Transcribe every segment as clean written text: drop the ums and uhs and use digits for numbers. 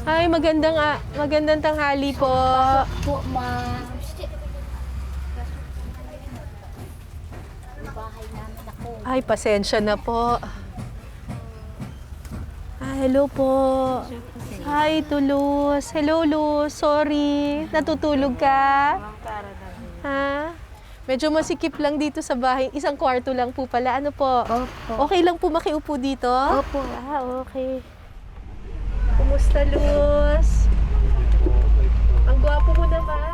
Ay, magandang tanghali po. Po, ma'am. Bahay namin ako. Ay, pasensya na po. Hello po. Hi, to Luz. Hello, Luz. Sorry. Natutulog ka? Ha? Medyo masikip lang dito sa bahay. Isang kwarto lang po pala. Ano po? Opo. Okay lang po makiupo dito? Opo. Okay. Kumusta, Luz? Ang gwapo mo naman.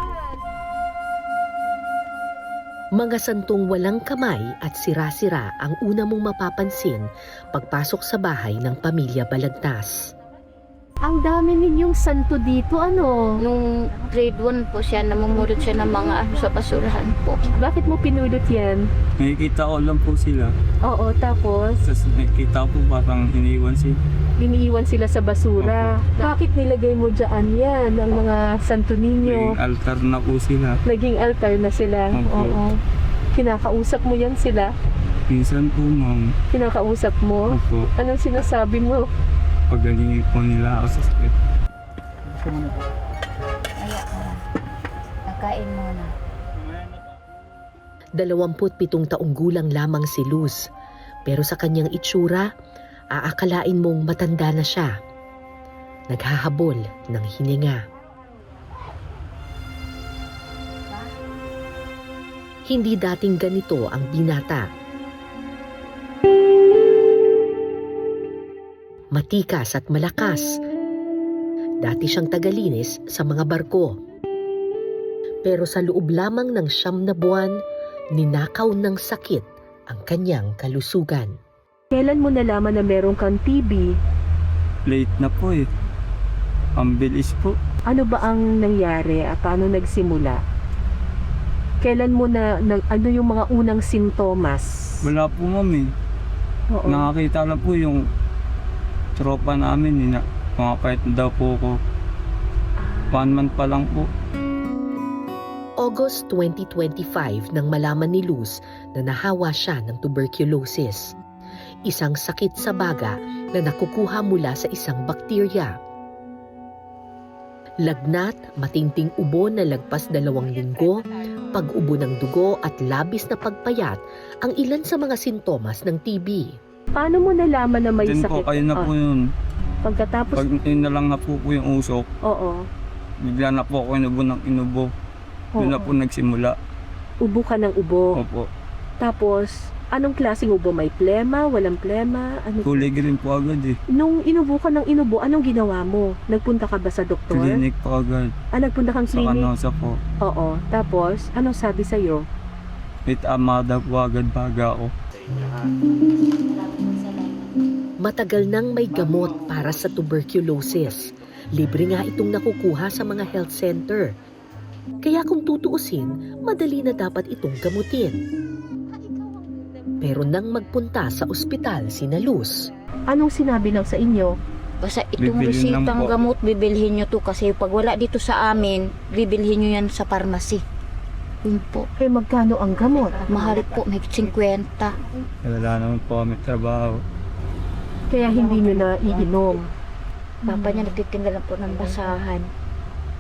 Mga santong walang kamay at sira-sira ang una mong mapapansin pagpasok sa bahay ng pamilya Balagtas. Ang dami ninyong santo dito, ano? Nung grade 1 po siya, namumulot siya ng mga sa basurahan po. Bakit mo pinulot yan? Nakikita ko lang po sila. Oo, tapos Tapos nakikita ko parang iniwan sila. iniiwan sila sa basura. Bakit nilagay mo dyan yan, ang mga santo ninyo? Naging altar na po sila. Naging altar na sila. Opo. Oo. Kinakausap mo yan sila? Minsan po, ma'am. Kinakausap mo? Opo. Anong sinasabi mo? Pagalingin po nila ako sa sakit. Kaya, nakain muna. 27 taong gulang lamang si Luz, pero sa kanyang itsura, aakalain mong matanda na siya. Naghahabol ng hininga. Hindi dating ganito ang binata. Matikas at malakas. Dati siyang tagalinis sa mga barko. Pero sa loob lamang ng 9 na buwan, ninakaw ng sakit ang kanyang kalusugan. Kailan mo nalaman na meron kang TB? Late na po eh. Ang bilis po. Ano ba ang nangyari at paano nagsimula? Kailan mo ano yung mga unang sintomas? Wala po, ma'am eh. Oo. Nakakita lang po yung tropa namin. Pumapayat daw po ko. 1 month pa lang po. August 2025 nang malaman ni Luz na nahawa siya ng tuberculosis. Isang sakit sa baga na nakukuha mula sa isang bakterya. Lagnat, matinding ubo na lagpas 2 linggo, pag-ubo ng dugo at labis na pagpayat ang ilan sa mga sintomas ng TB. Paano mo nalaman na may Din sakit? po, kayo na po yun. Pagkatapos, Pag yun na lang na po yung usok, oo. bigla na po ako inubo ng inubo. Doon na Oo. po nagsimula. Ubo ka ng ubo. Opo. Tapos, anong klaseng ubo? May plema? Walang plema? Ano? Tulig rin po agad eh. Nung inubo ka ng inubo, anong ginawa mo? Nagpunta ka ba sa doktor? Clinic po agad. Nagpunta kang Sa clinic? Canosa po. Oo. Tapos, anong sabi sa'yo? With Amada po agad baga ako. Matagal nang may gamot para sa tuberculosis. Libre nga itong nakukuha sa mga health center. Kaya kung tutuusin, madali na dapat itong gamutin. Pero nang magpunta sa ospital si Luz, Anong sinabi lang sa inyo? Basta itong Bibilhin lang resitang po. gamot, bibilhin nyo to kasi pag wala dito sa amin, bibilhin nyo yan sa pharmacy. Yun po. Eh, magkano ang gamot? Mahal po, may 50. Wala naman po kami trabaho. Kaya hindi nyo na iinom. Papa niya nagtitinda lang po ng basahan.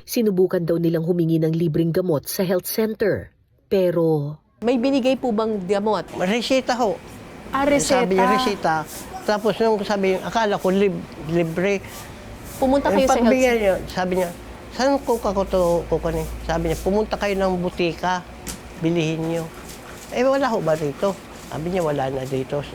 sinubukan daw nilang humingi ng libreng gamot sa health center. Pero May binigay po bang gamot? Resita ho. Reseta. Sabi niya resita. Tapos nung sabi niya, akala ko libre. Pumunta kayo Yung sa health pagbigyan center. niya, sabi niya, saan ko kukunin? Sabi niya, pumunta kayo ng butika, bilihin niyo. Eh wala ho ba dito? Sabi niya, wala na dito.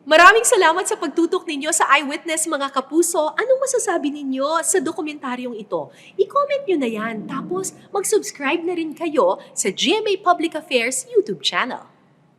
Maraming salamat sa pagtutok ninyo sa Eyewitness mga kapuso. Anong masasabi ninyo sa dokumentaryong ito? I-comment nyo na yan. Tapos mag-subscribe na rin kayo sa GMA Public Affairs YouTube channel.